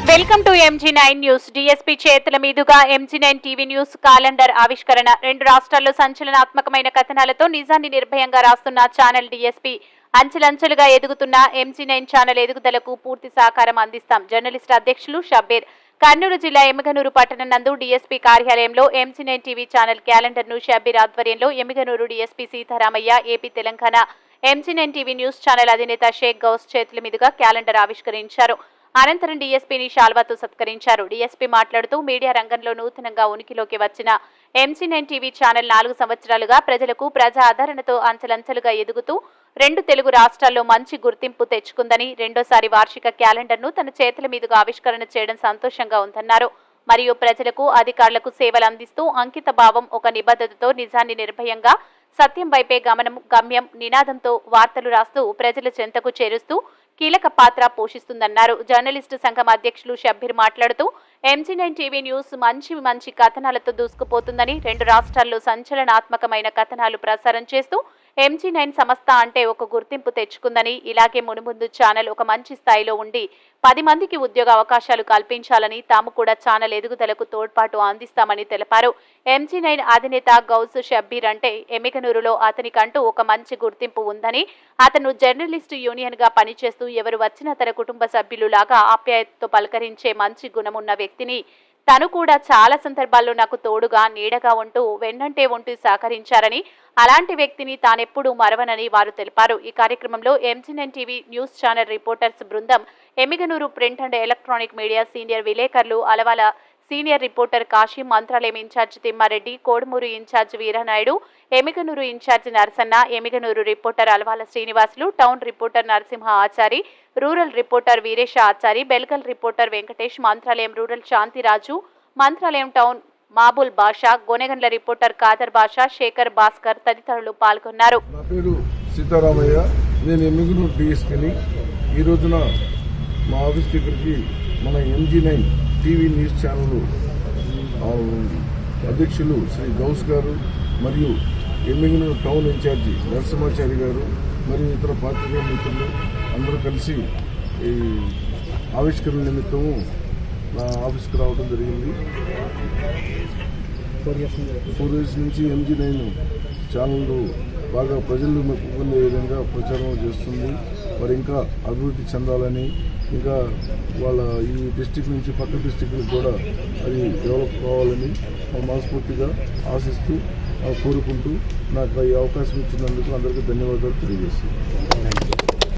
Welcome to MG9 news. DSP చేతుల మీదుగా MG9 TV news calendar ఆవిష్కరణ. 2 రాష్ట్రాల్లో సంచలనాత్మకమైన కథనాలతో నిజాన్ని నిర్భయంగా రాస్తున్న ఛానల్ DSP. అంచెలంచెలుగా ఎదుగుతున్న MG9 ఛానల్ ఎదుగుదలకు పూర్తి సహకారం అందిస్తాం. జర్నలిస్ట్ అధ్యక్షులు షబ్బీర్. కర్నూలు జిల్లా ఎమ్మిగనూరు పట్టణం నందు DSP కార్యాలయంలో MG9 టీవీ ఛానల్ క్యాలెండర్ ను షబ్బీర్ ఆధ్వర్యంలో Emmiganur DSP Sitaramayya, AP Telangana MG9 TV news channel అధినేత షేక్ గౌస్ చేతుల మీదుగా క్యాలెండర్ ఆవిష్కరించారు. అనంతరం DSPని శాల్వాతో సత్కరించారు. DSP మాట్లాడుతూ మీడియా రంగంలో నూతనంగా ఉనికిలోకి వచ్చిన MG9 టీవీ ఛానల్ 4 సంవత్సరాలుగా ప్రజలకు ప్రజా ఆదరణతో అంచెలంచెలుగా ఎదుగుతూ 2 తెలుగు రాష్ట్రాల్లో మంచి గుర్తింపు తెచ్చుకుందని, రెండోసారి వార్షిక క్యాలెండర్ను తన చేతుల మీదుగా ఆవిష్కరణ చేయడం సంతోషంగా ఉందన్నారు. మరియు ప్రజలకు, అధికారులకు సేవలు అందిస్తూ అంకిత భావం, ఒక నిబద్ధతతో నిజాన్ని నిర్భయంగా, సత్యం వైపే గమ్యం నినాదంతో వార్తలు రాస్తూ ప్రజల చెంతకు చేరుస్తూ కీలక పాత్ర పోషిస్తుందన్నారు. జర్నలిస్టు సంఘం అధ్యక్షులు షబ్బీర్ మాట్లాడుతూ MG9 టీవీ న్యూస్ మంచి కథనాలతో దూసుకుపోతుందని, 2 రాష్ట్రాల్లో సంచలనాత్మకమైన కథనాలు ప్రసారం చేస్తూ MG9 సంస్థ అంటే ఒక గుర్తింపు తెచ్చుకుందని, ఇలాగే మునుముందు ఛానల్ ఒక మంచి స్థాయిలో ఉండి 10 మందికి ఉద్యోగ అవకాశాలు కల్పించాలని, తాము కూడా ఛానల్ ఎదుగుదలకు తోడ్పాటు అందిస్తామని తెలిపారు. MG9 అధినేత గౌస్ షబ్బీర్ అంటే ఎమ్మిగనూరులో అతనికంటూ ఒక మంచి గుర్తింపు ఉందని, అతను జర్నలిస్టు యూనియన్ గా పనిచేస్తూ ఎవరు వచ్చినా తన కుటుంబ సభ్యులులాగా ఆప్యాయతతో పలకరించే మంచి గుణమున్న వ్యక్తిని, తను కూడా చాలా సందర్భాల్లో నాకు తోడుగా, నీడగా ఉంటూ వెన్నంటే ఉంటూ సహకరించారని, అలాంటి వ్యక్తిని తానెప్పుడూ మరవనని వారు తెలిపారు. ఈ కార్యక్రమంలో MG9 TV news channel reporters బృందం, Emmiganur print and electronic media senior విలేకరులు, Alavala senior reporter Kashi, Mantralayam incharge Thimmareddy, Kodumuru incharge Veeranaidu, Emmiganur incharge Narasanna, Emmiganur reporter Alavala Srinivasulu, town reporter Narasimha Achari, rural reporter Veeresha Achari, Belgal reporter Venkatesh, Mantralayam rural Shantiraju, Mantralayam town Mabul Basha, Gonegandla reporter Khadar Basha, Shekar Bhaskar తదితరులు పాల్గొన్నారు. నా పేరు సీతారామయ్య, నేను ఎమ్మిగనూరు DSPని. ఈ రోజున మా ఆఫీస్ దగ్గరికి మన MG9 టీవీ న్యూస్ ఛానల్ అధ్యక్షులు శ్రీ గౌస్ గారు మరియు ఎమ్మిగనూరు టౌన్ ఇన్ఛార్జి నరసింహాచారి గారు మరియు ఇతర పాత్రికేయ మిత్రులు అందరూ కలిసి ఈ ఆవిష్కరణ నిమిత్తము నా ఆఫీస్కి రావడం జరిగింది. 4 years నుంచి MG9 ఛానల్ బాగా ప్రజలు మెప్పుకునే విధంగా ప్రచారం చేస్తుంది. మరి ఇంకా అభివృద్ధి చెందాలని, ఇంకా వాళ్ళ ఈ డిస్టిక్ నుంచి పక్క డిస్టిక్లకు కూడా అది డెవలప్ కావాలని మనస్ఫూర్తిగా ఆశిస్తూ కోరుకుంటూ నాకు ఈ అవకాశం ఇచ్చినందుకు అందరికీ ధన్యవాదాలు తెలియజేస్తున్నాను.